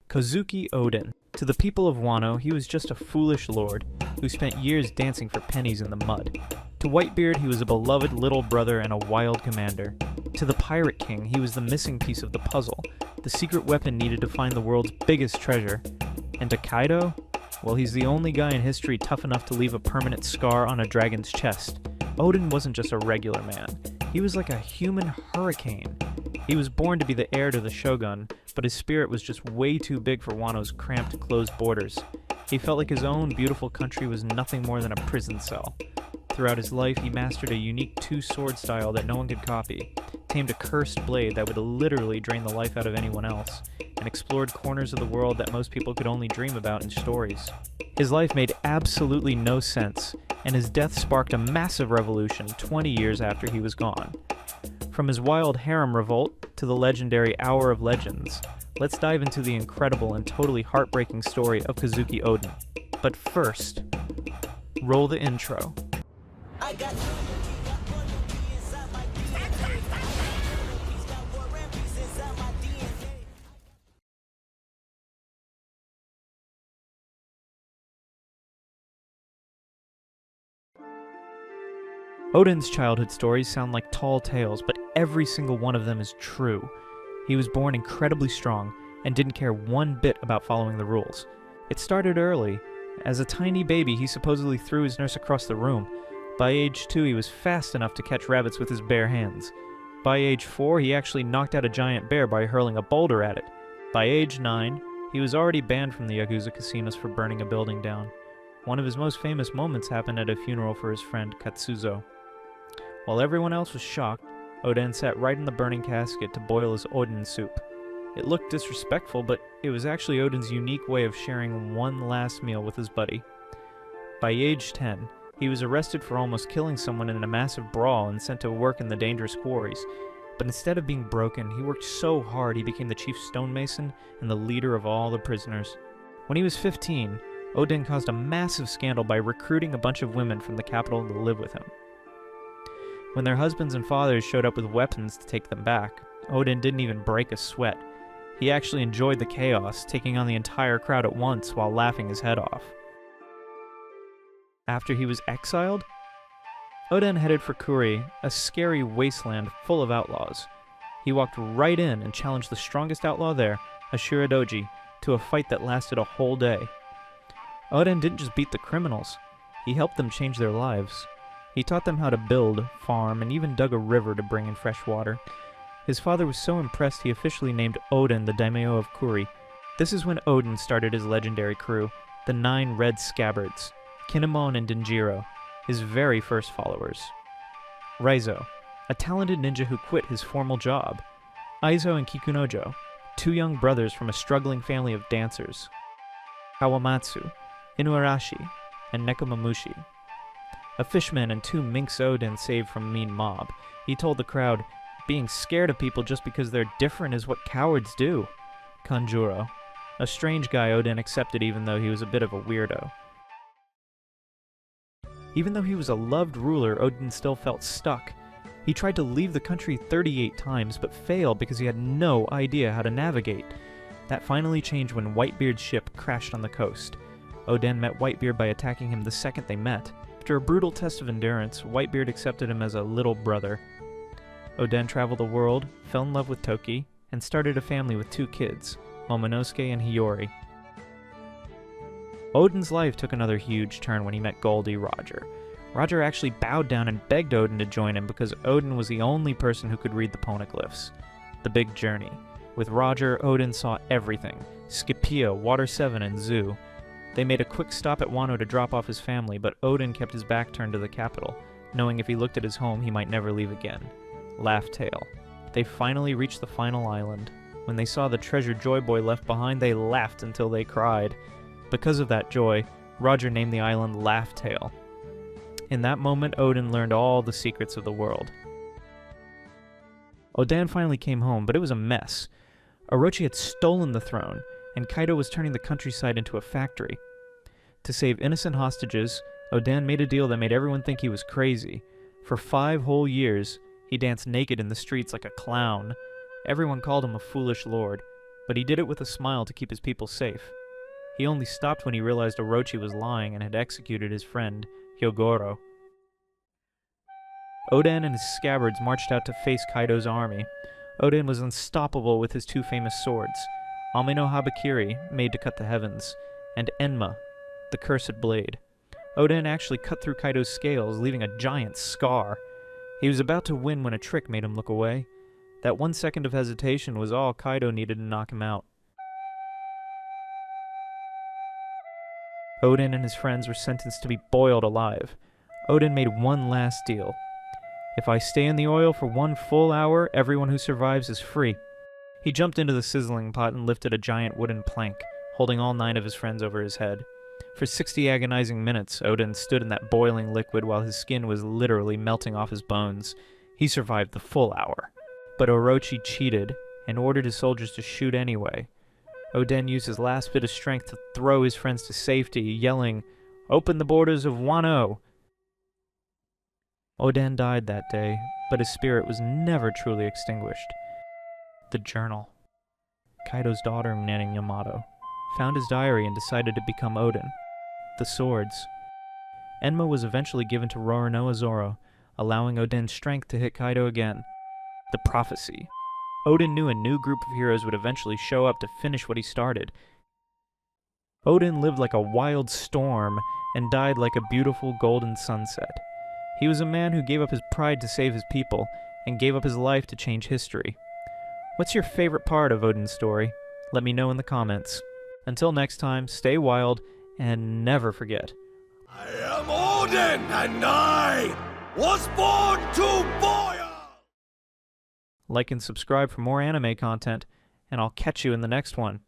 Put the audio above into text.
Kozuki Oden. To the people of Wano, he was just a foolish lord who spent years dancing for pennies in the mud. To Whitebeard, he was a beloved little brother and a wild commander. To the Pirate King, he was the missing piece of the puzzle, the secret weapon needed to find the world's biggest treasure. And to Kaido? Well, he's the only guy in history tough enough to leave a permanent scar on a dragon's chest. Odin wasn't just a regular man. He was like a human hurricane. He was born to be the heir to the shogun, but his spirit was just way too big for Wano's cramped, closed borders. He felt like his own beautiful country was nothing more than a prison cell. Throughout his life, he mastered a unique two-sword style that no one could copy, tamed a cursed blade that would literally drain the life out of anyone else, and explored corners of the world that most people could only dream about in stories. His life made absolutely no sense, and his death sparked a massive revolution 20 years after he was gone. From his wild harem revolt to the legendary Hour of Legends, let's dive into the incredible and totally heartbreaking story of Kozuki Oden. But first, roll the intro. I got Oden's childhood stories sound like tall tales, but every single one of them is true. He was born incredibly strong and didn't care one bit about following the rules. It started early. As a tiny baby, he supposedly threw his nurse across the room. By age 2, he was fast enough to catch rabbits with his bare hands. By age 4, he actually knocked out a giant bear by hurling a boulder at it. By age 9, he was already banned from the Yakuza casinos for burning a building down. One of his most famous moments happened at a funeral for his friend Katsuzo. While everyone else was shocked, Oden sat right in the burning casket to boil his Oden soup. It looked disrespectful, but it was actually Oden's unique way of sharing one last meal with his buddy. By age 10, he was arrested for almost killing someone in a massive brawl and sent to work in the dangerous quarries. But instead of being broken, he worked so hard he became the chief stonemason and the leader of all the prisoners. When he was 15, Oden caused a massive scandal by recruiting a bunch of women from the capital to live with him. When their husbands and fathers showed up with weapons to take them back, Oden didn't even break a sweat. He actually enjoyed the chaos, taking on the entire crowd at once while laughing his head off. After he was exiled, Oden headed for Kuri, a scary wasteland full of outlaws. He walked right in and challenged the strongest outlaw there, Ashura Doji, to a fight that lasted a whole day. Oden didn't just beat the criminals, he helped them change their lives. He taught them how to build, farm, and even dug a river to bring in fresh water. His father was so impressed he officially named Oden the Daimyo of Kuri. This is when Oden started his legendary crew, the Nine Red Scabbards, Kinemon and Denjiro, his very first followers. Raizo, a talented ninja who quit his formal job. Aizo and Kikunojo, two young brothers from a struggling family of dancers. Kawamatsu, Inuarashi, and Nekomamushi. A fishman and 2 minks Oden saved from a mean mob. He told the crowd, being scared of people just because they're different is what cowards do. Kanjuro, a strange guy Oden accepted even though he was a bit of a weirdo. Even though he was a loved ruler, Oden still felt stuck. He tried to leave the country 38 times, but failed because he had no idea how to navigate. That finally changed when Whitebeard's ship crashed on the coast. Oden met Whitebeard by attacking him the second they met. After a brutal test of endurance, Whitebeard accepted him as a little brother. Oden traveled the world, fell in love with Toki, and started a family with 2 kids, Momonosuke and Hiyori. Oden's life took another huge turn when he met Goldie Roger. Roger actually bowed down and begged Oden to join him because Oden was the only person who could read the poneglyphs. The Big Journey. With Roger, Oden saw everything: Scipio, Water 7, and Zoo. They made a quick stop at Wano to drop off his family, but Oden kept his back turned to the capital, knowing if he looked at his home he might never leave again. Laugh Tale. They finally reached the final island. When they saw the treasured Joy Boy left behind, they laughed until they cried. Because of that joy, Roger named the island Laugh Tale. In that moment, Oden learned all the secrets of the world. Oden finally came home, but it was a mess. Orochi had stolen the throne, and Kaido was turning the countryside into a factory. To save innocent hostages, Oden made a deal that made everyone think he was crazy. For 5 whole years, he danced naked in the streets like a clown. Everyone called him a foolish lord. but he did it with a smile to keep his people safe. He only stopped when he realized Orochi was lying and had executed his friend, Hyogoro. Oden and his scabbards marched out to face Kaido's army. Oden was unstoppable with his two famous swords, Ame no Habakiri, made to cut the heavens, and Enma, the cursed blade. Oden actually cut through Kaido's scales, leaving a giant scar. He was about to win when a trick made him look away. That 1 second of hesitation was all Kaido needed to knock him out. Oden and his friends were sentenced to be boiled alive. Oden made one last deal. If I stay in the oil for 1 full hour, everyone who survives is free. He jumped into the sizzling pot and lifted a giant wooden plank, holding all 9 of his friends over his head. For 60 agonizing minutes, Oden stood in that boiling liquid while his skin was literally melting off his bones. He survived the full hour. But Orochi cheated and ordered his soldiers to shoot anyway. Oden used his last bit of strength to throw his friends to safety, yelling, "Open the borders of Wano!" Oden died that day, but his spirit was never truly extinguished. The journal. Kaido's daughter, Nanning Yamato, found his diary and decided to become Oden. The swords. Enma was eventually given to Roronoa Zoro, allowing Oden's strength to hit Kaido again. The prophecy. Oden knew a new group of heroes would eventually show up to finish what he started. Oden lived like a wild storm and died like a beautiful golden sunset. He was a man who gave up his pride to save his people, and gave up his life to change history. What's your favorite part of Oden's story? Let me know in the comments. Until next time, stay wild, and never forget. I am Oden, and I was born to boil! Like and subscribe for more anime content, and I'll catch you in the next one.